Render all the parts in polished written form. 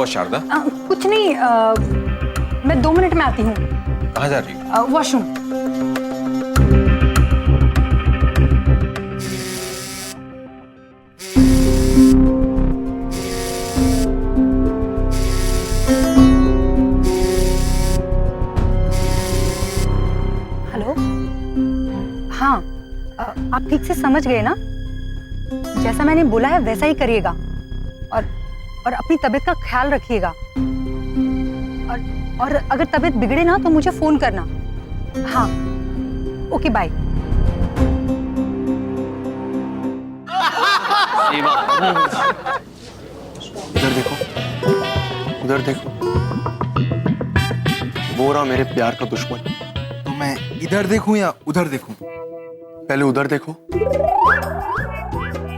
शारदा? कुछ नहीं, मैं 2 मिनट में आती हूँ। कहाँ जा रही हो? वॉशरूम। हेलो, हाँ, आप ठीक से समझ गए ना? जैसा मैंने बोला है वैसा ही करिएगा और अपनी तबीयत का ख्याल रखिएगा। और अगर तबीयत बिगड़े ना तो मुझे फोन करना। हाँ, ओके, बाय। इधर देखो, उधर देखो, वो रहा मेरे प्यार का दुश्मन। तो मैं इधर देखूं या उधर देखूं? पहले उधर देखो,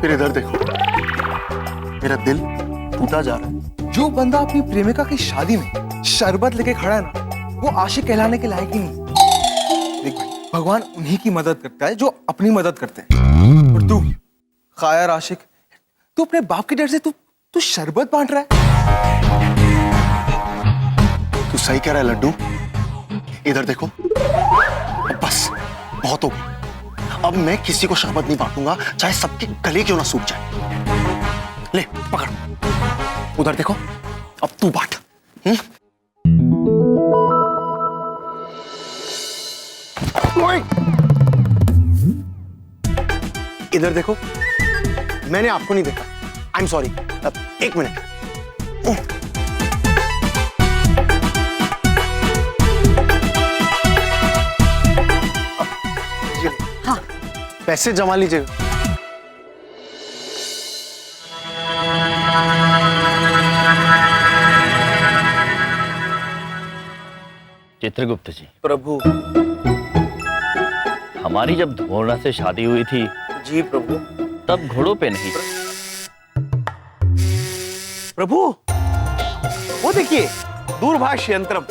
फिर इधर देखो। मेरा दिल टूटा जा रहा है। जो बंदा अपनी प्रेमिका की शादी में शरबत लेके खड़ा है ना, वो आशिक कहलाने के लायक ही नहीं। देख भाई, भगवान उन्हीं की मदद करता है जो अपनी मदद करते हैं। और तू कायर आशिक, तू अपने बाप के डर से तू शरबत बांट रहा है। तू सही कह रहा है लड्डू। इधर देखो, बस बहुत हो गया। अब मैं किसी को शरबत नहीं बांटूंगा, चाहे सबके गले क्यों ना सूख जाए। ले पकड़, उधर देखो, अब तू बांट। इधर देखो, मैंने आपको नहीं देखा। I am sorry. 1 मिनट। हाँ, पैसे जमा लीजिएगा। चित्रगुप्त जी, प्रभु। हमारी जब धोरना से शादी हुई थी जी प्रभु। तब घोड़ों पे नहीं, प्रभु, वो देखिए, दूरभाष यंत्रम,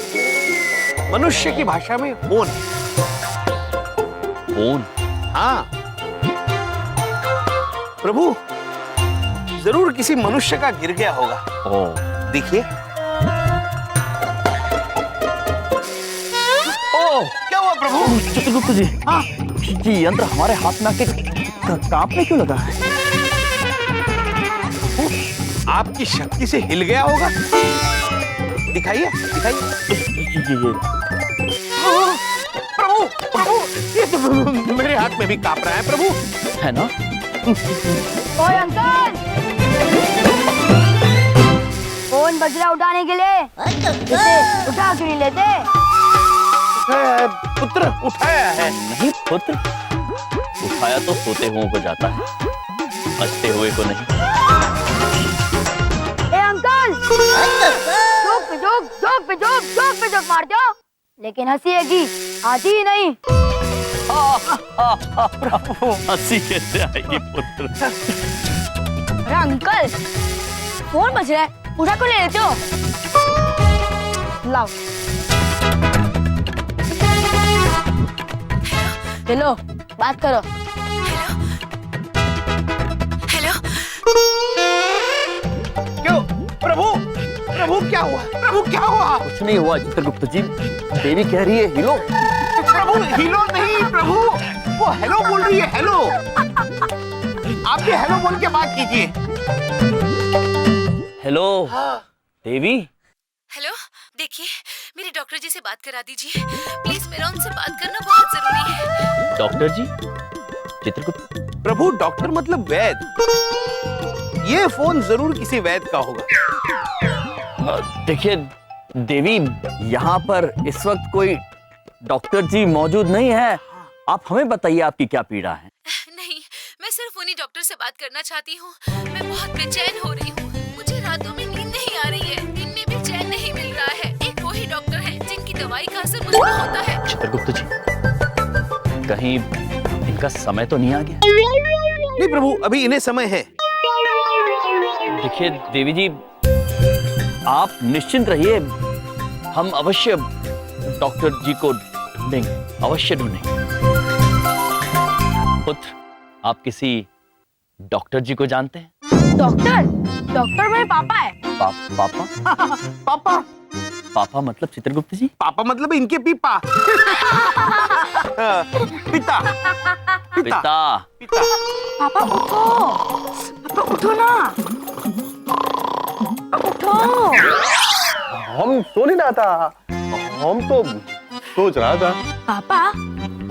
मनुष्य की भाषा में फोन। फोन? हाँ प्रभु, जरूर किसी मनुष्य का गिर गया होगा। ओ, देखिए। ओ, क्या हुआ प्रभु? चित्रगुप्त जी, हाँ, ये यंत्र हमारे हाथ में आके कांपने क्यों लगा है? आपकी शक्ति से हिल गया होगा। दिखाइए, दिखाइए। प्रभु, प्रभु, ये तो मेरे हाथ में भी कांप रहा है प्रभु। है ना? ओए अंकल, फोन बज रहा उठाने के लिए। उठा क्यों नहीं लेते? पुत्र उठाया है। नहीं पुत्र, उठाया तो सोते हुओं को जाता है, हंसते हुए को नहीं। ए अंकल, जोक पे जोक, जोक पे जोक, जोक पे जोक मारते हो, लेकिन हंसी आएगी, आती ही नहीं। हंसी कैसे आएगी पुत्र? अरे अंकल, फोन बज रहा है, उठा क्यों ले लेते हो? लाओ, हेलो, बात करो। हेलो, क्यों प्रभु? प्रभु क्या हुआ? प्रभु क्या हुआ? कुछ नहीं हुआ चित्रगुप्त जी, देवी कह रही है हिलो। प्रभु हिलो नहीं प्रभु, वो हेलो बोल रही है। हेलो, आप भी हेलो बोल के बात कीजिए। हेलो देवी। हेलो, देखिए, मेरी डॉक्टर जी से बात करा दीजिए प्लीज, मेरा उनसे बात करना बहुत जरूरी है। डॉक्टर जी? चित्रगुप्त? प्रभु डॉक्टर मतलब वैद्य। ये फोन जरूर किसी वैद्य का होगा। देखिए देवी, यहाँ पर इस वक्त कोई डॉक्टर जी मौजूद नहीं है। आप हमें बताइए आपकी क्या पीड़ा है? नहीं, मैं सिर्फ उन्हीं डॉक्टर से बात करना चाहती हूँ। मैं बहुत बेचैन हो रही हूँ, मुझे रातों में नींद नहीं आ रही है, दिन में भी चैन नहीं मिल रहा है। एक वही डॉक्टर है जिनकी दवाई का असर मुझ पर होता है। चित्रगुप्त जी, कहीं इनका समय तो नहीं आ गया? नहीं प्रभु, अभी इन्हें समय है। देखिए देवी जी, आप निश्चिंत रहिए, हम अवश्य डॉक्टर जी को ढूंढेंगे, अवश्य ढूंढेंगे। पुत्र, आप किसी डॉक्टर जी को जानते हैं? डॉक्टर? डॉक्टर मेरे पापा है। पापा पापा पापा मतलब चित्रगुप्त जी? पापा मतलब इनके पीपा। पिता पिता। पिता। पापा उठो, पापा उठो ना, उठो। हम सो नहीं रहा था, हम तो सोच रहा था। पापा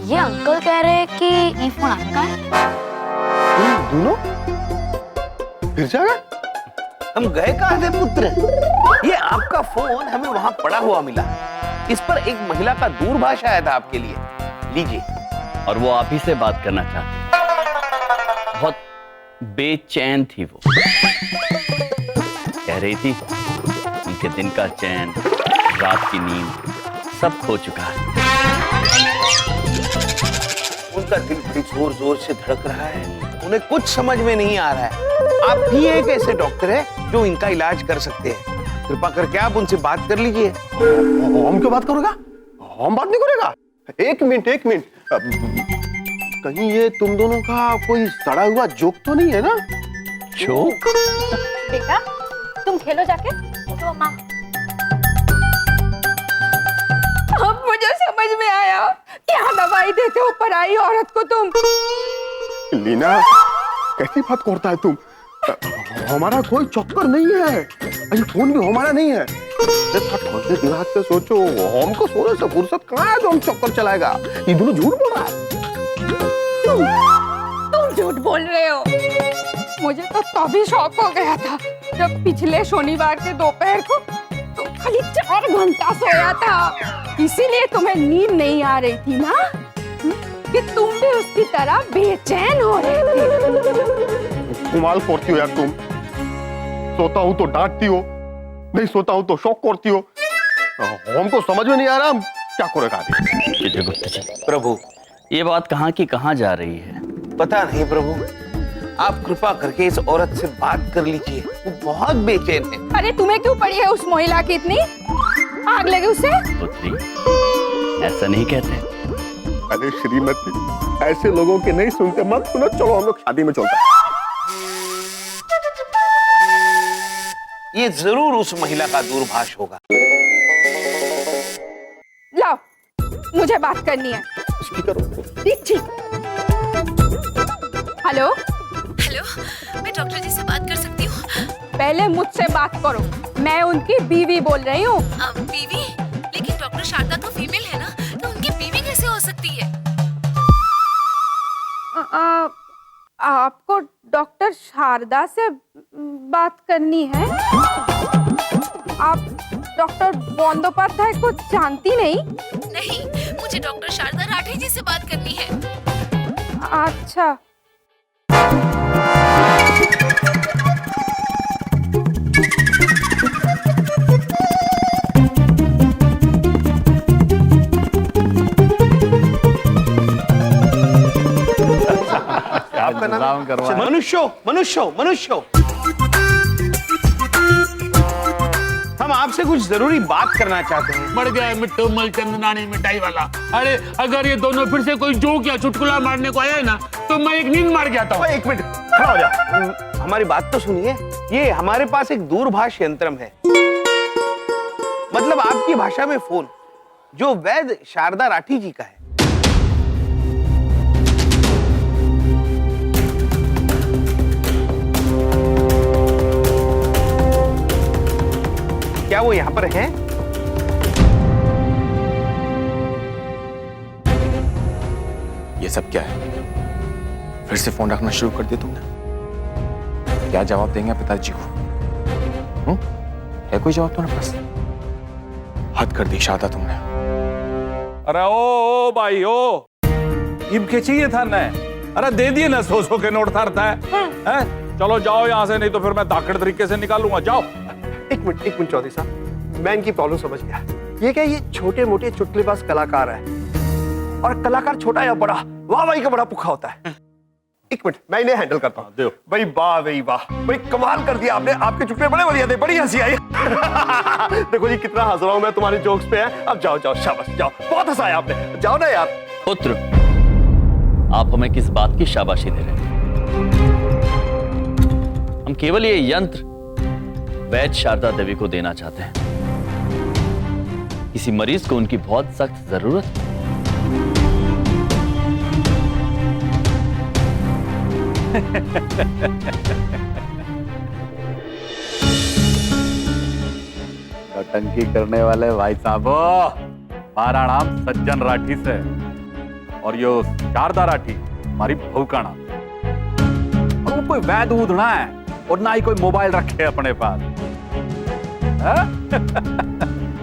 ये अंकल कह रहे हैं कि ये फोन आपका है। तुम दोनों फिर जागा? हम गए कहाँ थे पुत्र? ये आपका फोन हमें वहाँ पड़ा हुआ मिला। इस पर एक महिला का दूरभाष आया था आपके लिए, लीजिए। और वो आप ही से बात करना चाहती। बहुत बेचैन थी वो, कह रही थी उनके दिन का चैन, रात की नींद सब खो चुका है। उनका दिल बड़ी जोर जोर से धड़क रहा है, उन्हें कुछ समझ में नहीं आ रहा है। आप ही एक ऐसे डॉक्टर है जो इनका इलाज कर सकते हैं। कृपा करके आप उनसे बात कर लीजिए। हम क्यों बात करेगा? हम बात नहीं करेगा। एक मिनट कहीं ये तुम दोनों का कोई सड़ा हुआ जोक तो नहीं है ना? जोक? बेटा तुम खेलो जाके, उठो माँ। अब मुझे समझ में आया, क्या दवाई देते हो पराई औरत को तुम। लीना कैसी बात करता है तुम? हमारा कोई चक्कर नहीं है, अरे फोन भी हमारा नहीं है। ठंडे दिमाग से सोचो, हमको सोने से फुर्सत कहाँ है जो हम चक्कर चलाएगा? ये दोनों झूठ बोल रहा है। तुम झूठ बोल रहे हो। मुझे तो तभी शौक हो गया था जब पिछले शनिवार के दोपहर को तुम खाली 4 घंटा सोया था, इसीलिए तुम्हें नींद नहीं आ रही थी ना, कि तुम भी उसकी तरह बेचैन हो रहे थे। कमाल करती हो यार तुम। सोता हूँ तो डांटती हो, नहीं सोता हूँ तो शौक करती हो। हमको समझ में नहीं आ रहा हम क्या करेगा। चित्रगुप्त जी, प्रभु ये बात कहाँ की कहाँ जा रही है? पता नहीं प्रभु, आप कृपा करके इस औरत से बात कर लीजिए, वो बहुत बेचैन है। अरे तुम्हें क्यों पड़ी है उस महिला की इतनी आग लगे उसे? पुत्री, ऐसा नहीं कहते। अरे श्रीमती, ऐसे लोगों के नहीं सुनते, मत सुनो। चलो हम लोग शादी में चलते हैं। ये जरूर उस महिला का दूरभाष होगा। लाओ, मुझे बात करनी है। दीक्षी। हेलो हेलो, मैं डॉक्टर जी से बात कर सकती हूँ? पहले मुझसे बात करो, मैं उनकी बीवी बोल रही हूँ। बीवी? लेकिन डॉक्टर शारदा तो फीमेल है ना, तो उनकी बीवी कैसे हो सकती है? आपको डॉक्टर शारदा से बात करनी है? आप डॉक्टर बंदोपाध्याय को जानती नहीं? नहीं, मुझे डॉक्टर शारदा राठे जी से बात करनी है। अच्छा। आपका नाम? मनुष्य। हम आपसे कुछ जरूरी बात करना चाहते हैं। बढ़ गया मिट्टू मल चंदनानी मिठाई वाला। अरे अगर ये दोनों फिर से कोई जोक या चुटकुला मारने को आया ना, तो मैं एक नींद मार गया था। एक मिनट खड़ा हो जा। हमारी बात तो सुनिए। ये हमारे पास एक दूरभाष यंत्रम है, मतलब आपकी भाषा में फोन, जो वैद्य शारदा राठी जी का है। क्या वो यहाँ पर हैं? ये सब क्या है? फिर से फोन रखना शुरू कर दिया तुमने? क्या जवाब देंगे पिताजी को? है कोई जवाब तुम्हारे पास? हद कर दी शादा तुमने। अरे ओ भाई ओ, इनके चाहिए था ना? अरे दे दिए ना, 100 के नोट था है? चलो जाओ यहाँ से, नहीं तो फिर मैं दाखड़ तरीके से निकालूंगा। जाओ। एक मिनट चौधरी साहब, मैं इनकी प्रॉब्लम समझ गया। ये क्या, ये छोटे मोटे चुटकुलेबाज कलाकार है, और कलाकार छोटा या बड़ा, वाह भाई का बड़ा पुखा होता है। एक मिनट, मैं इन्हें हैंडल करता हूँ। भाई वाह भाई वाह, भाई कमाल कर दिया आपने। आपके चुटकुले बड़े बढ़िया थे, बड़ी हंसी आई। देखो जी कितना हंस रहा हूँ मैं तुम्हारे जोक्स पे है। अब जाओ जाओ, शाबाश, जाओ, बहुत हंसाया आपने, जाओ ना यार। पुत्र, आप हमें किस बात की शाबाशी दे रहे हैं? हम केवल ये यंत्र वैद्य शारदा देवी को देना चाहते हैं। किसी मरीज को उनकी बहुत सख्त जरूरत है। टंकी करने वाले भाई साहब, हमारा नाम सज्जन राठी से और यो शारदा राठी हमारी बहू का नाम। और वो कोई वैद उधना है और ना ही कोई मोबाइल रखे अपने पास।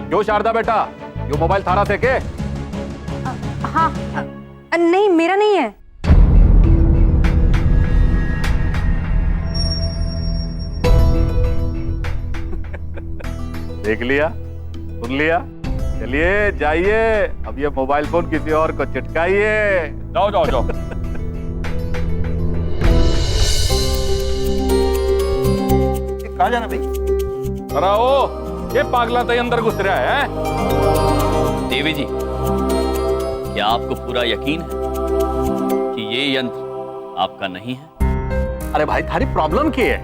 क्यों शारदा बेटा, यो मोबाइल थारा थे के? हाँ, नहीं मेरा नहीं है। देख लिया, सुन लिया। चलिए जाइए, अब ये मोबाइल फोन किसी और को चिटकाइए। जाओ जाओ जाओ। कहाँ जाना भाई? अरे ओ, ये पागला तो अंदर घुस रहा है। देवी जी, क्या आपको पूरा यकीन है कि ये यंत्र आपका नहीं है? अरे भाई थारी प्रॉब्लम क्या है?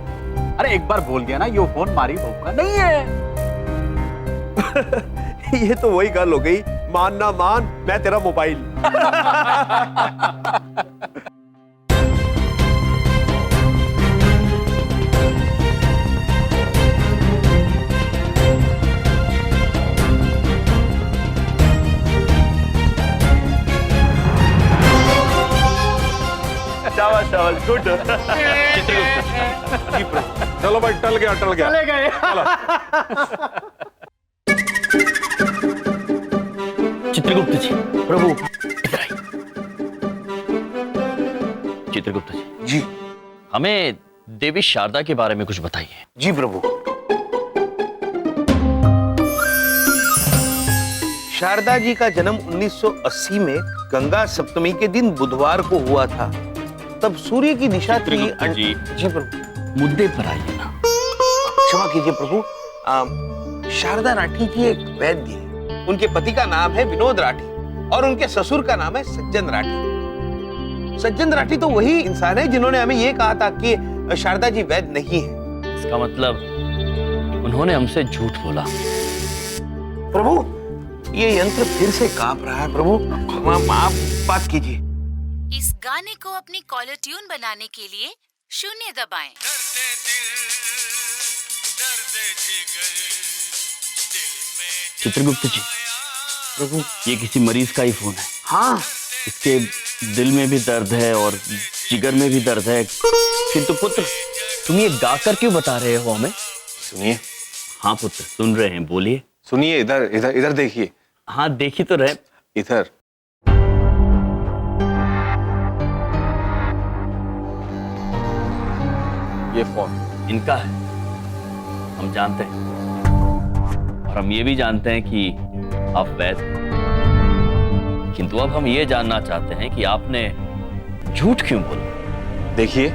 अरे एक बार बोल दिया ना, यो फोन मारी बहू का नहीं है। ये तो वही गल हो गई, मान ना मान, मैं तेरा मोबाइल। शाबाश शाबाश, गुड। चलो भाई, टल गया टल गया। चले गए। चित्रगुप्त जी, प्रभु इधर आइए। चित्रगुप्त जी, जी हमें देवी शारदा के बारे में कुछ बताइए। जी प्रभु। शारदा जी का जन्म 1980 में गंगा सप्तमी के दिन बुधवार को हुआ था। तब सूर्य की दिशा थी। जी जी प्रभु। मुद्दे पर आइए ना। क्षमा कीजिए प्रभु। शारदा राठी जी एक वैद्य है। उनके पति का नाम है विनोद राठी और उनके ससुर का नाम है सज्जन राठी। सज्जन राठी तो वही इंसान है जिन्होंने हमें यह कहा था कि शारदा जी वैद्य नहीं है। इसका मतलब उन्होंने हमसे झूठ बोला। प्रभु, ये यंत्र फिर से कांप रहा है। प्रभु आप बात कीजिए। इस गाने को अपनी कॉलर ट्यून बनाने के लिए 0 दबाएं। चित्रगुप्त जी, प्रभु ये किसी मरीज का ही फोन है। हाँ, इसके दिल में भी दर्द है और जिगर में भी दर्द है। किंतु पुत्र, तुम ये गाकर क्यों बता रहे हो हमें? सुनिए। हाँ पुत्र, सुन रहे हैं, बोलिए। सुनिए, इधर इधर इधर देखिए। हाँ, देखी तो रहे। इधर ये फोन इनका है, हम जानते हैं। और हम ये भी जानते हैं कि आप वैद्य हैं। किंतु अब हम ये जानना चाहते हैं कि आपने झूठ क्यों बोला? देखिए,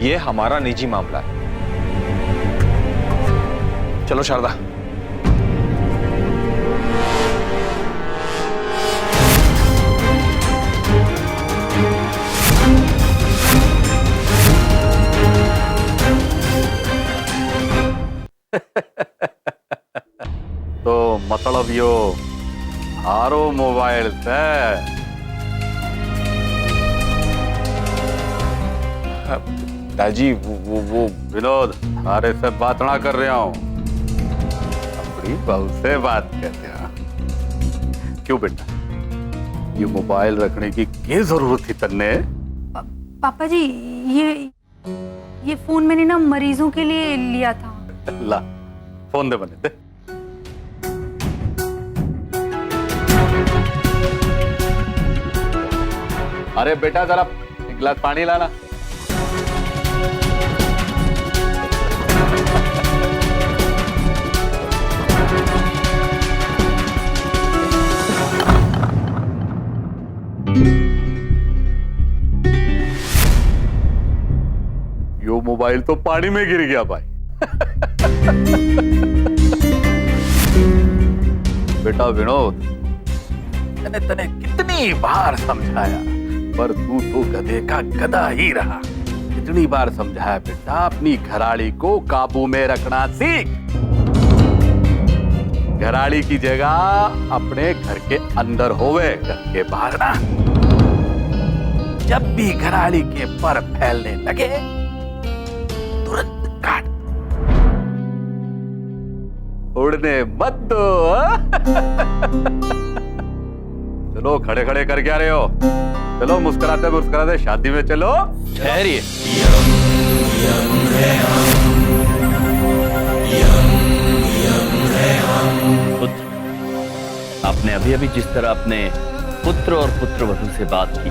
ये हमारा निजी मामला है। चलो शारदा। तो मतलब यो हारो मोबाइल से दादी वो विनोद, सारे से बात ना कर रहा हूं, अपनी बहू से बात कर रहा हूं। क्यों बेटा, ये मोबाइल रखने की क्या जरूरत थी तन्ने? पापा जी, ये फोन मैंने ना मरीजों के लिए लिया था। ला, फोन दे बने दे। अरे बेटा, जरा एक गिलास पानी लाना। यो मोबाइल तो पानी में गिर गया भाई। बेटा विनोद, तने कितनी बार समझाया, पर तू तो गधे का गधा ही रहा। कितनी बार समझाया बेटा, अपनी घराड़ी को काबू में रखना सीख। घराड़ी की जगह अपने घर के अंदर होवे, घर के बाहर ना। जब भी घराड़ी के पर फैलने लगे तुरंत काट, उड़ने मत दो। चलो खड़े खड़े कर क्या रहे हो? चलो मुस्कुराते मुस्कुराते शादी में चलो। ठहरिए। पुत्र, आपने अभी अभी जिस तरह अपने पुत्र और पुत्रवधू से बात की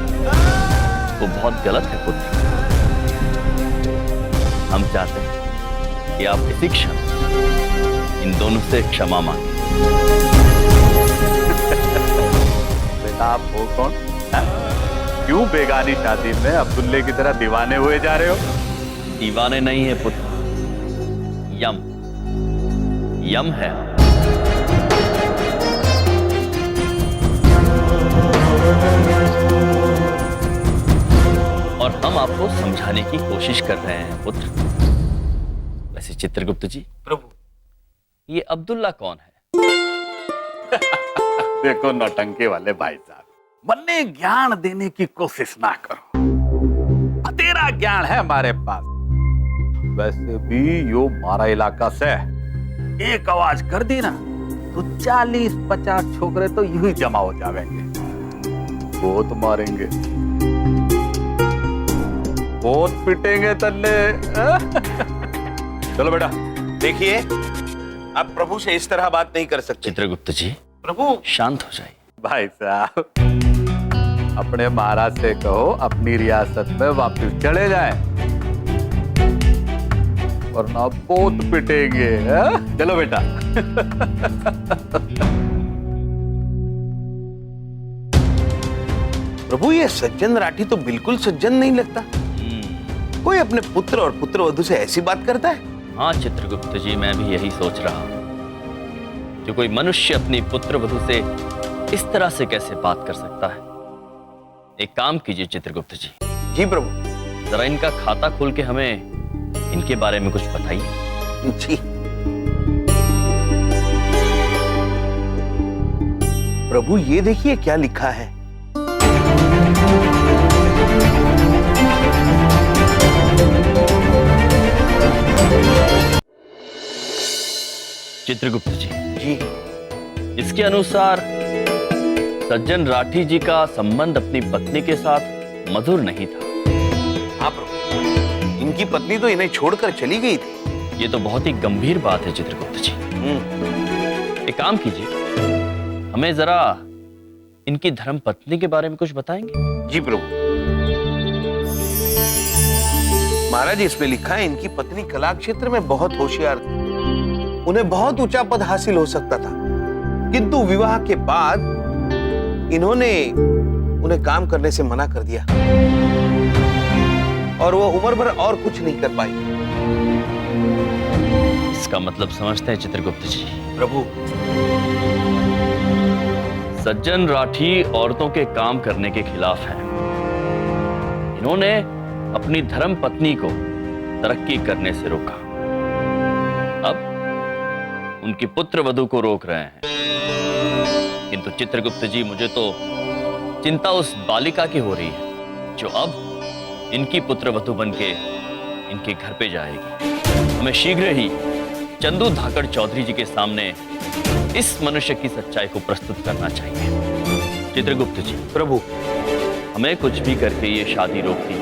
वो बहुत गलत है पुत्र। हम चाहते हैं कि आप इसी क्षण इन दोनों से क्षमा मांगे। बेटा आप हो कौन? क्यों बेगानी शादी में अब्दुल्ले की तरह दीवाने हुए जा रहे हो? दीवाने नहीं है पुत्र, यम यम है। और हम आपको समझाने की कोशिश कर रहे हैं पुत्र। वैसे चित्रगुप्त जी, प्रभु, ये अब्दुल्ला कौन है? देखो नौटंकी वाले भाई साहब, मन्ने ज्ञान देने की कोशिश ना करो। तेरा ज्ञान है हमारे पास। वैसे भी यो मारा इलाका से एक आवाज कर दी ना तो 40-50 छोकरे तो यूं ही जमा हो जाएंगे। बहुत मारेंगे, बहुत पिटेंगे तन्ने। चलो बेटा। देखिए, आप प्रभु से इस तरह बात नहीं कर सकते। चित्रगुप्त जी, प्रभु शांत हो जाइए। भाई साहब, अपने महाराज से कहो अपनी रियासत में वापस चले जाएं, वरना बहुत पिटेंगे। चलो बेटा। प्रभु, ये सज्जन राठी तो बिल्कुल सज्जन नहीं लगता। कोई अपने पुत्र और पुत्रवधू से ऐसी बात करता है? हाँ चित्रगुप्त जी, मैं भी यही सोच रहा हूं। जो कोई मनुष्य अपनी पुत्रवधू से इस तरह से कैसे बात कर सकता है? एक काम कीजिए चित्रगुप्त जी। जी प्रभु। जरा इनका खाता खोल के हमें इनके बारे में कुछ बताइए। जी प्रभु, ये देखिए क्या लिखा है। चित्रगुप्त जी, जी इसके अनुसार सज्जन राठी जी का संबंध अपनी पत्नी के साथ मधुर नहीं था। हाँ प्रभु, इनकी पत्नी तो इन्हें छोड़कर चली गई थी। ये तो बहुत ही गंभीर बात है चित्रगुप्त जी। एक काम कीजिए, हमें जरा इनकी धर्म पत्नी के बारे में कुछ बताएंगे? जी प्रभु। महाराज, इसमें लिखा है इनकी पत्नी कला क्षेत्र में बहुत होशियार थी। उन्हें बहुत ऊंचा पद हासिल हो सकता था, किंतु विवाह के बाद इन्होंने उन्हें काम करने से मना कर दिया और वो उम्र भर और कुछ नहीं कर पाई। इसका मतलब समझते हैं चित्रगुप्त जी? प्रभु, सज्जन राठी औरतों के काम करने के खिलाफ हैं। इन्होंने अपनी धर्म पत्नी को तरक्की करने से रोका, अब उनकी पुत्र वधू को रोक रहे हैं। किंतु चित्रगुप्त जी, मुझे तो चिंता उस बालिका की हो रही है जो अब इनकी पुत्र वधू बनके इनके घर पे जाएगी। हमें शीघ्र ही चंदू धाकड़ चौधरी जी के सामने इस मनुष्य की सच्चाई को प्रस्तुत करना चाहिए। चित्रगुप्त जी। प्रभु, हमें कुछ भी करके ये शादी रोकनी है।